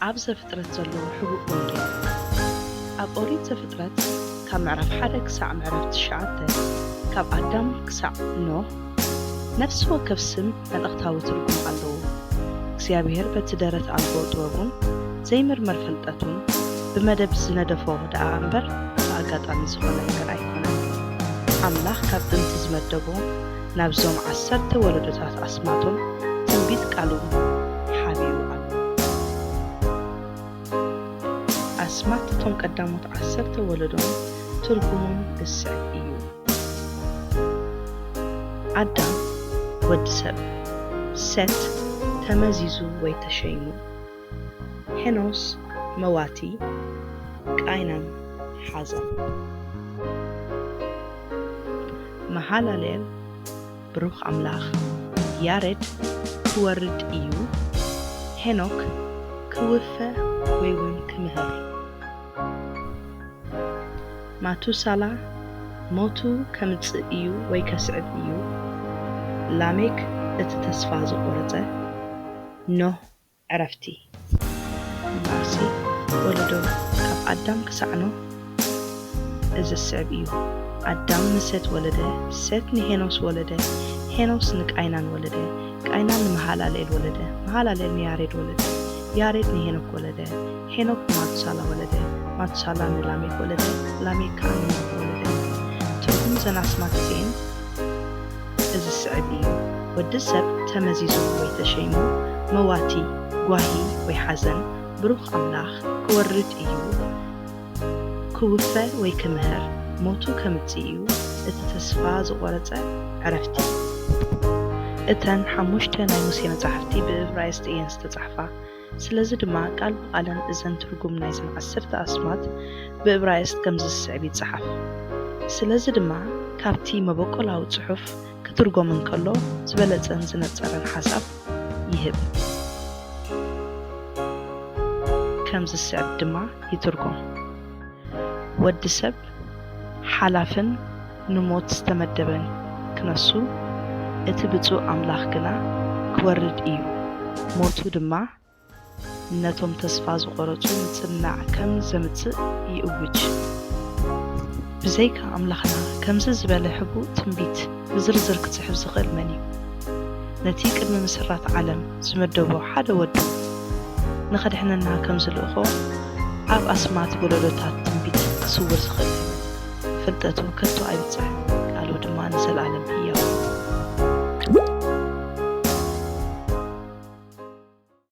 ኣብ ዘፍጥረት ዘሎ ሕቡእ ወንጌል ኣብ ኦሪት ዘፍጥረት ካብ ምዕራፍ 1 ክሳብ ምዕራፍ 9 ካብ ኣዳም ክሳብ ኖህ ነፍሲ ወከፍ ስም መልእኽታዊ ትርጉም ኣለዎ። እግዚአብሔር በቲ ደረት ኣልቦ ጥበቡን ዘይምርመር ፍልጠቱን ብመደብ ዝነደፎ ደኣ እምበር ብኣጋጣሚ ዝኾነ ነገር ኣይኮነን። ኣምላኽ ካብ ጥንቲ ዝመደቦ ናብዞም 10 ወለዶታት ኣስማቶም ትንቢት ቃሉ ሓቢኡ ኣሎ። ኣስማት እቶም ቀዳሞት 10 ወለዶም ትርጉሙን እስዕ እዩ። ኣዳም ወዲ ሰብ፣ ሴት ተመዚዙ ወይ ተሸይሙ፣ ሄኖስ መዋቲ፣ ቃይናን ሓዘን። መሃላለል ብሩኽ ኣምላኽ፣ ያሬድ ክወርድ እዩ፣ ሄኖክ ክውፈ ወይ እውን ክምህር፣ ማቱሳላ ሞቱ ከምጽእ እዩ ወይ ከስዕብ እዩ፣ ላሜክ እቲ ተስፋ ዝቆረጸ፣ ኖህ ዕረፍቲ። ማርሲ ወለዶ ካብ ኣዳም ክሳዕ ኖህ እዚ ስዕብ እዩ። ኣዳም ንሴት ወለደ፣ ሴት ንሄኖስ ወለደ፣ ሄኖስ ንቃይናን ወለደ፣ ቃይናን ንመሃላለል ወለደ፣ መሃላለል ንያሬድ ወለደ፣ ያሬድ ንሄኖክ ወለደ፣ ሄኖክ ንማቱሳላ ወለደ፣ ማቱሳላ ንላሜክ ወለደ፣ ላሜክ ከዓ ንኖህ ወለደ። ትርጉም ዘን ኣስማት እዚአን እዚ ስዕብ እዩ። ወዲ ሰብ ተመዚዙ ወይ ተሸይሙ፣ መዋቲ ጓሂ ወይ ሓዘን፣ ብሩኽ ኣምላኽ ክወርድ እዩ፣ ክውፈ ወይ ክምህር፣ ሞቱ ከምጽእ እዩ፣ እቲ ተስፋ ዝቆረጸ ዕረፍቲ። እተን 5 ናይ ሙሴ መጻሕፍቲ ብዕብራይስጥ እየን ዝተጻሕፋ። ስለዚ ድማ ቃል ብቓለን እዘን ትርጉም ናይዘን 10 ኣስማት ብዕብራይስጥ ከም ዝስዕብ ይጽሓፍ። ስለዚ ድማ ካብቲ መበቆላዊ ጽሑፍ ክትርጎም እንከሎ ዝበለጸን ዝነጸረን ሓሳብ ይህብ። ከም ዝስዕብ ድማ ይትርጎም። ወዲ ሰብ ሓላፍን ንሞት ዝተመደበን ክነሱ፣ እቲ ብፁዕ ኣምላኽ ግና ክወርድ እዩ፣ ሞቱ ድማ ነቶም ተስፋ ዝቆረጹ ንጽናዕ ከም ዘምጽእ ይእውጅ። ብዘይካ ኣምላኽና ከምዚ ዝበለ ሕቡእ ትንቢት ብዝርዝር ክጽሕፍ ዝኽእል መን እዩ? ነቲ ቅድሚ ምስራት ዓለም ዝመደቦ ሓደ ወዱ ንኸድሕነና ከም ዝልእኾ ኣብ ኣስማት ወለዶታት ትንቢት ክስውር ዝኽእል ፍልጠቱ ከቶ ኣይብጽሕን፣ ቃሉ ድማ ንዘለዓለም